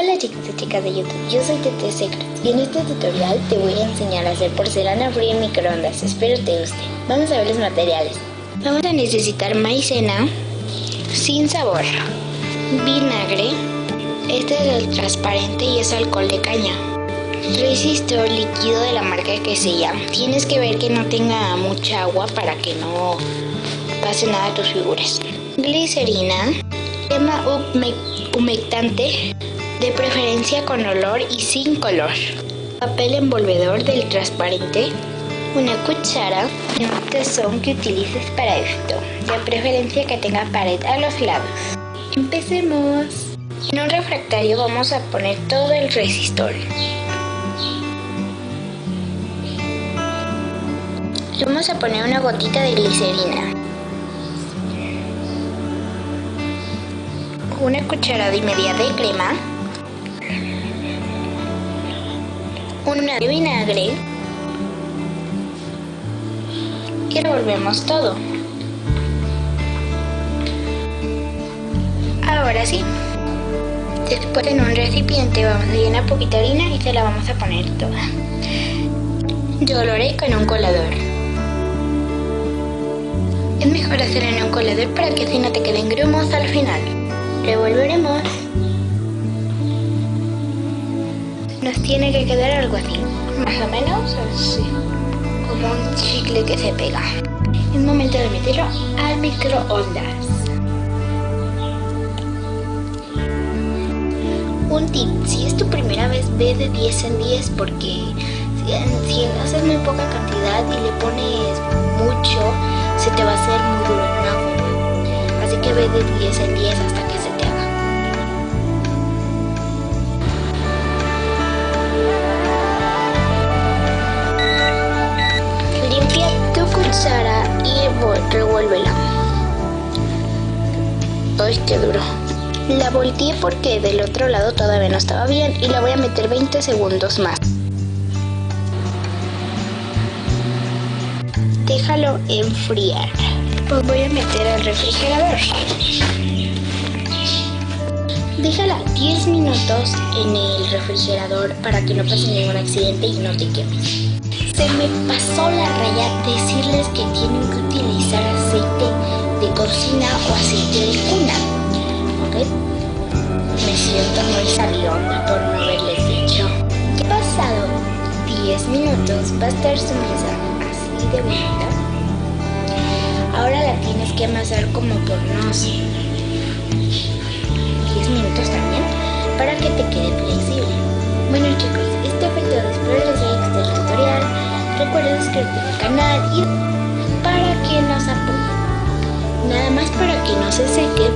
Hola chicos y chicas de YouTube, yo soy Tete Secrets y en este tutorial te voy a enseñar a hacer porcelana fría en microondas. Espero te guste. Vamos a ver los materiales. Vamos a necesitar maicena sin sabor, vinagre, este es el transparente y es alcohol de caña, resistor líquido de la marca que sea. Tienes que ver que no tenga mucha agua para que no pase nada a tus figuras. Glicerina, crema humectante, de preferencia con olor y sin color. Papel envolvedor del transparente. Una cuchara y un tazón que utilices para esto. De preferencia que tenga pared a los lados. Empecemos. En un refractario vamos a poner todo el resistor. Le vamos a poner una gotita de glicerina. Una cucharada y media de crema. Una de vinagre y revolvemos todo. Ahora sí, después en un recipiente vamos a llenar poquita harina y se la vamos a poner toda. Yo lo haré con un colador. Es mejor hacerlo en un colador para que así no te queden grumos al final. Revolveremos. Nos tiene que quedar algo así, más o menos así, como un chicle que se pega. Es momento de meterlo al microondas. Un tip, si es tu primera vez, ve de 10 en 10 porque si haces muy poca cantidad y le pones mucho, se te va a hacer muy duro en agua. Así que ve de 10 en 10 hasta que se te haga. Limpia tu cuchara y revuélvela. ¡Ay, qué duro! La volteé porque del otro lado todavía no estaba bien y la voy a meter 20 segundos más. Déjalo enfriar. Pues voy a meter al refrigerador. Déjala 10 minutos en el refrigerador para que no pase ningún accidente y no te quemes. Se me pasó la raya decirles que tienen que utilizar aceite de cocina o aceite de cuna. ¿Ok? Me siento muy salionda por no haberles dicho. Ya pasado 10 minutos va a estar su mesa así de bonita. Ahora la tienes que amasar como por unos 10 minutos también para que te quede flexible. Bueno chicos, esto fue todo. Espero les haya gustado el tutorial. Recuerda suscribirte al canal y para que nos apoyen. Nada más para que no se seque